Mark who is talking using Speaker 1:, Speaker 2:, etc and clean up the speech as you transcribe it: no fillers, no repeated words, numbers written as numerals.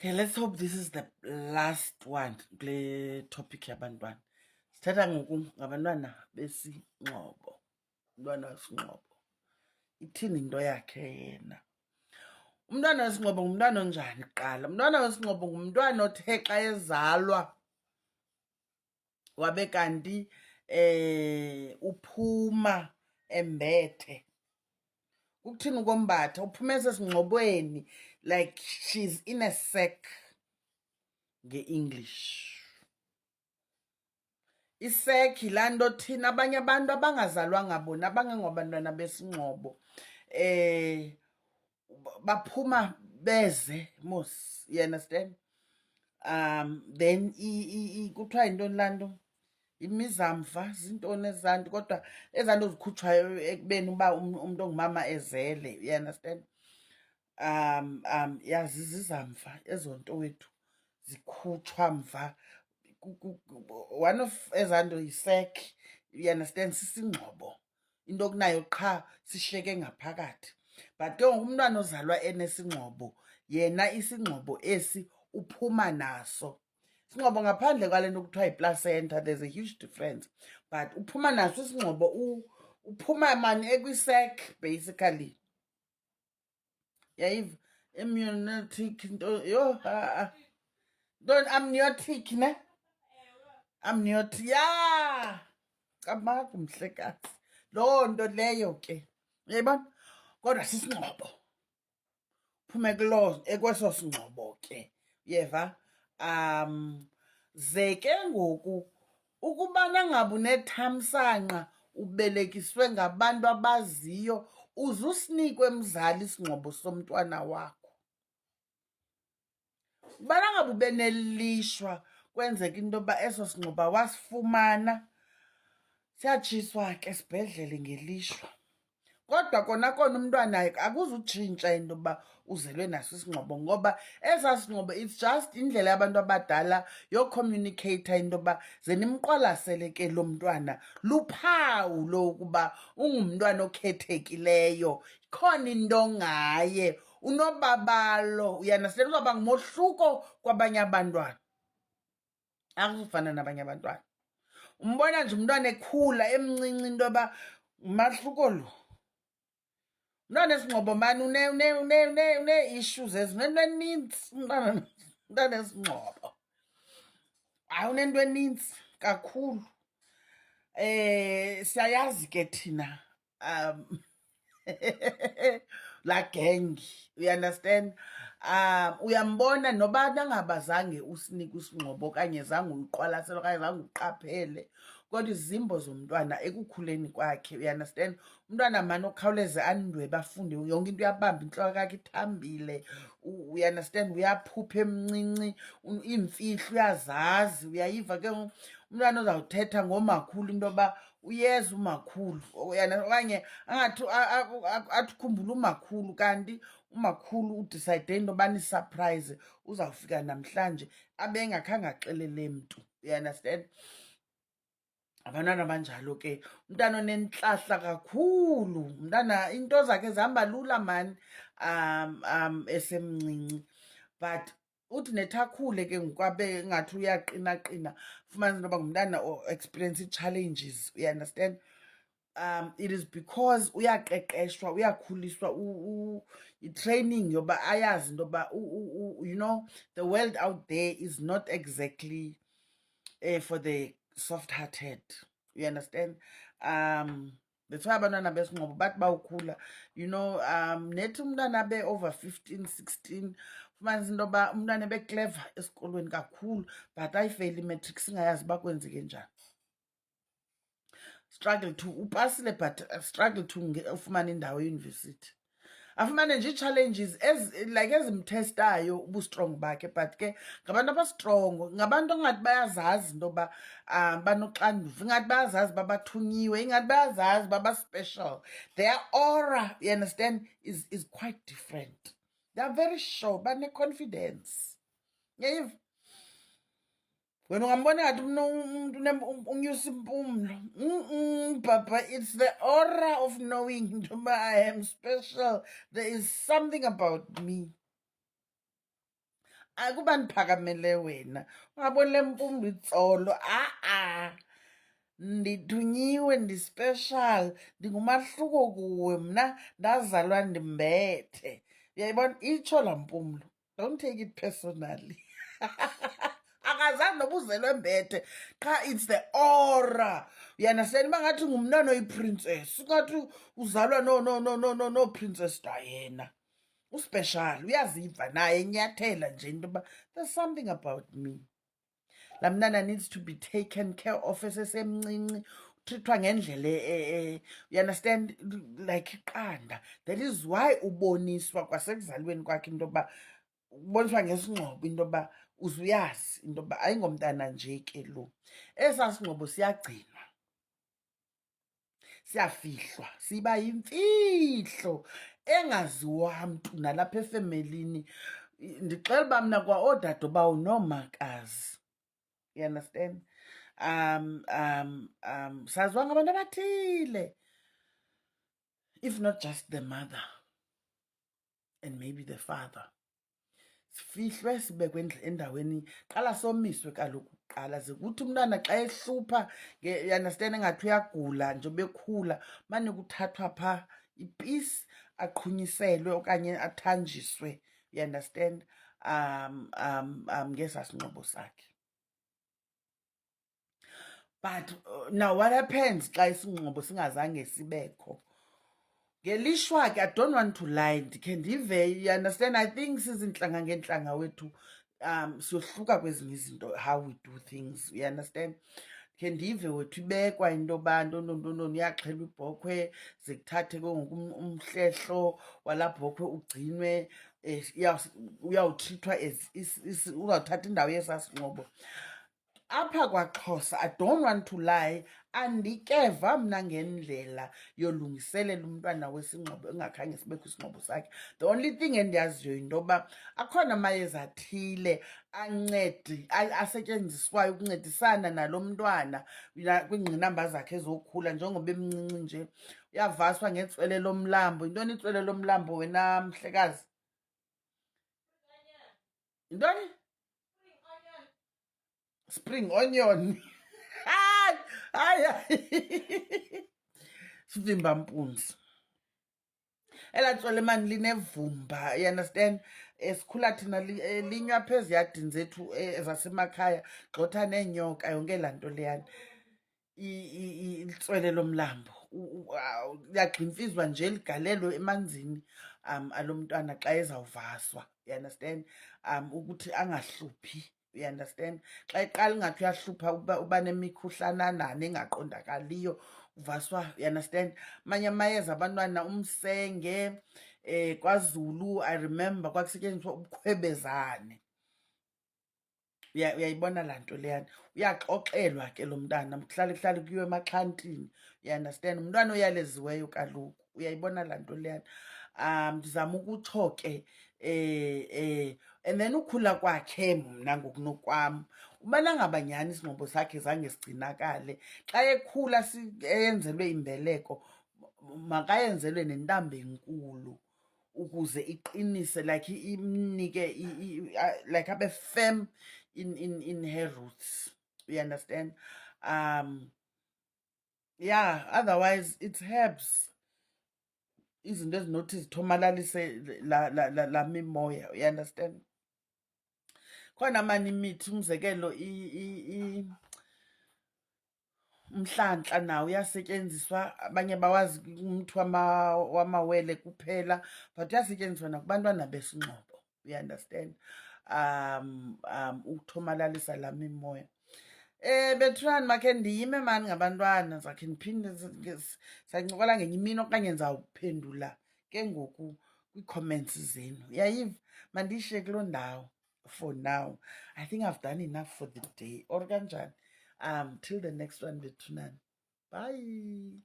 Speaker 1: Okay, let's hope this is the last one kule topic yabantwana. Sithatha ngoku ngabantwana besingxobo. Umntwana wesingxobo. Ithini into yakhe yena? Umntwana wesingxobo ngumntwana onjani kuqala? Umntwana wesingxobo ngumntwana othe xa ezalwa wabe kanti uphuma embethe. Kukuthini ukombatha? Uphuma esesingxobweni, like she's in a sack nge-English. Isekhi laa nto thina abanye abantu abangazalwanga bona abangengobantwana besingxobo baphuma beze mos, you understand? Then kuthiwa yintoni laa nto, imizamva, zintoni ezaa nto, kodwa ezaa nto zikhutshwayo ekubeni uba umntu ongumama ezele, you understand? Zizamva ezo nto wethu zikhutshwa mva. One of ezaa nto yisekhi, you understand, sisingxobo, into okunayo qha sishiyeke ngaphakathi. But ke ngoku umntwana ozalwa enesingxobo, yena isingxobo esi uphuma naso. Isingxobo ngaphandle kwale nto kuthiwa yiplacenta, there's a huge difference, but uphuma naso isingxobo, uphuma mani ekwisekhi basically. Yayiva immuniotic into, yho ntoni, amniotic ne? Amniotic, ya kamaku mhlekazi, loo nto leyo ke, uyayibona? Kodwa sisingxobo, uphume ekweso singxobo ke, uyeva? Ze ke ngoku ukubana ngaba unethamsanqa ubelekiswe ngabantu abaziyo, uze usinikwe mzali isingxobo somntwana wakho. Ubana ngaba ube nelishwa kwenzeka into yoba eso singxobo wasifumana, siyatshiswa ke esibhedlele ngelishwa. Kodwa kona umntwana akuzutshintsha into yoba uzelwe naso isingxobo, ngoba esaa singxobo it's just indlela yabantu abadala yocommunicata into yoba ze nimqwalasele ke lo mntwana, luphawu lokuba ungumntwana okhethekileyo, khona into ngaye, unobabalo, uyandastand, uzawuba ngumohluko kwabanye abantwana, akuzufana nabanye abantwana. Umbona nje umntwana ekhula emncinci into yoba ngumahluko lo. Umntwana esingxobo mani une-issues unento enintsi umntwana esingxobo. Hayi, unento enintsi kakhulu. Siyayazi ke thina laa gengi, uyandastand? Uyambona noba nangabazange usinike isingxobo okanye zange uyiqwalasele okanye zange uqaphele, kodwa izimbo zomntwana ekukhuleni kwakhe, uyandastand? Umntwana mani okhawuleze andwebe afunde yonke into, uyabamba intloko yakhe ithambile, uyandastand? Uyaphupha emncinci, iimfihlo uyazazi, uyayiva ke umntwana ozawuthetha ngomakhulu into yoba uyeza umakhulu, okanye angathi athi ukhumbula umakhulu, kanti umakhulu udisayide into yoba nisurprise uzawufika namhlanje abe engakhange axelele mntu, uyandastand? Abantwana abanjalo ke, umntana onentlahla kakhulu, umntana into zakhe zihamba lula mani esemncinci. But uthi nethakhule ke ngokwabe ngathi uyaqinaqina, fumanisa into yoba ngumntana o-experience ii-challenges, uyandastand? It is because uyaqeqeshwa, uyakhuliswa, i-training yoba ayazi into yoba you know, the world out there is not exactly for the soft-hearted, you understand? That's why abantwana besingxobo bathi bawukhula, you know, nethi umntwana abe over 15, 16, fumanisa into yoba umntwana ebeclever esikolweni kakhulu, but ayifeyile imatric singayazi uba kwenzeke njani. Struggle to upasile, but struggle to ufumane indawo eyunivesithi. Afumane nje ii-challenges like ezimthestayo ubustrong bakhe, but ke ngabantu abastrongo, ngabantu ongathi bayazazi into yoba banoxanduva, ingathi bayazazi babathunyiwe, ingathi bayazazi babaspecial. Their aura, you understand, is quite different. They are very sure, bane-confidence. Yayiva? Wena ungambona ngathi umuntu unyusa impumlo. Baba, it's the aura of knowing into yoba I am special. There is something about me. Akuba ndiphakamele wena ungaboni le mpumlo itsolo. Ndithunyiwe, ndispeshal, ndingumahluko kuwe, mna ndazalwa ndimbethe. Uyayibona, itsho laa mpumlo. Don't take it personally. Akazange noba uzelwe mbethe, qha it's the aura. Uyandastand? Uba ngathi ngumntana oyiprincess, ungathi uzalwa nooPrincess Diana. Uspeshal, uyaziva naye enyathela nje into yoba there's something about me. Laa mntana needs to be taken care of esesemncinci, utrithwa ngendlela you understand, like iqanda. That is why uboniswa kwasekuzalweni kwakhe into yoba, uboniswa ngesingxobo into yoba uzuyazi into yoba ayingomntana nje ke lo. Esaa singxobo siyagcinwa, siyafihlwa, siba yimfihlo engaziwa mntu nalapha efemelini. Ndixela uba mna kwa oodade bawo noomakazi, you understand, saziwa ngabantu abathile, if not just the mother and maybe the father. Sifihlwe, sibekwe endaweni, qala somiswe kaloku kuqala, ze kuthi umntwana xa ehlupha, you understand, engathi uyagula nje bekhula, mane kuthathwa phaa ipisi aqhunyiselwe okanye athanjiswe, you understand, ngesaa singxobo sakhe. But now what happens xa isingxobo singazange sibekho? Ngelishwa ke, I don't want to lie, ndikhe ndive, you understand, I think sizintlanga ngeentlanga wethu siyohluka kwezinye izinto, how we do things, you understand. Ndikhe ndive wethu ibekwa into yoba ntontoni, uyaxhelwa ibhokhwe, ze kuthathe ke ngoku umhlehlo walaa bhokhwe ugcinwe, uyawutrithwa uzawuthatha indawo yesaa singxobo. Apha kwaXhosa, I don't want to lie, andikeva mna ngendlela yolungiselela umntwana wesingxobo engakhange sibekho isingxobo sakhe. The only thing endiyaziyo yinto yoba akhona amayeza athile asetyenziswayo ukuncedisana nalo mntwana kwiingqinamba zakhe ezokhula njengoba emncinci nje. Uyavaswa ngetswele lomlambo. Yintoni itswele lomlambo wena mhlekazi? Yintoni? Spring onion. Hayi. Sivimba mpunzi. Elaa tswele mani linevumba, you understand. Sikhula thina linywa apha eziyadini zethu zasemakhaya, gxotha neenyoka, yonke laa nto leyana. Itswele lomlambo liyagximfizwa nje, ligalelwe emanzini alo mntwana xa ezawuvaswa, you understand, ukuthi angahluphi, you understand. Xa eqala ingathi uyahlupha, uba nemikhuhlananana engaqondakaliyo, uvaswa, you understand. Amanye amayeza abantwana, umsenge, kwaZulu I remember kwakusetyenziswa ubukhwebezane. Uyayibona laa nto leyana, uyaxoxelwa ke lo mntana, kuhlale kuyiwe emaxhantini, you understand. Umntwana oyaleziweyo kaloku, uyayibona laa nto leyana. Ndizama ukutsho ke, and then ukhula kwakhe mna ngokunokwam, ubana ngaba nyhani isingxobo sakhe zange sigcinakale, xa ekhula eyenzelwe imbeleko, makayenzelwe nentambo enkulu ukuze iqinise, like imnike like abe firm in her roots, you understand. Yeah, otherwise it's herbs, izinto ezinothi zithomalalise la mimoya, you understand. Khona mani imithi, umzekelo umhlanhla nawo uyasetyenziswa, abanye bawazi umthi wamawele kuphela, but uyasetyenziswa nakubantwana besingxobo, you understand, ukuthomalalisa laa mimoya. Bethunani, makhe ndiyime mani ngabantwana, zakhe ndiphinde sancokola ngenye imini okanye ndizawuphendula ke ngoku kwii-comments zenu. Uyayiva? Mandiyishiye kuloo ndawo for now. I think I've done enough for the day, or kanjani. Till the next one, Bethunani. Bye.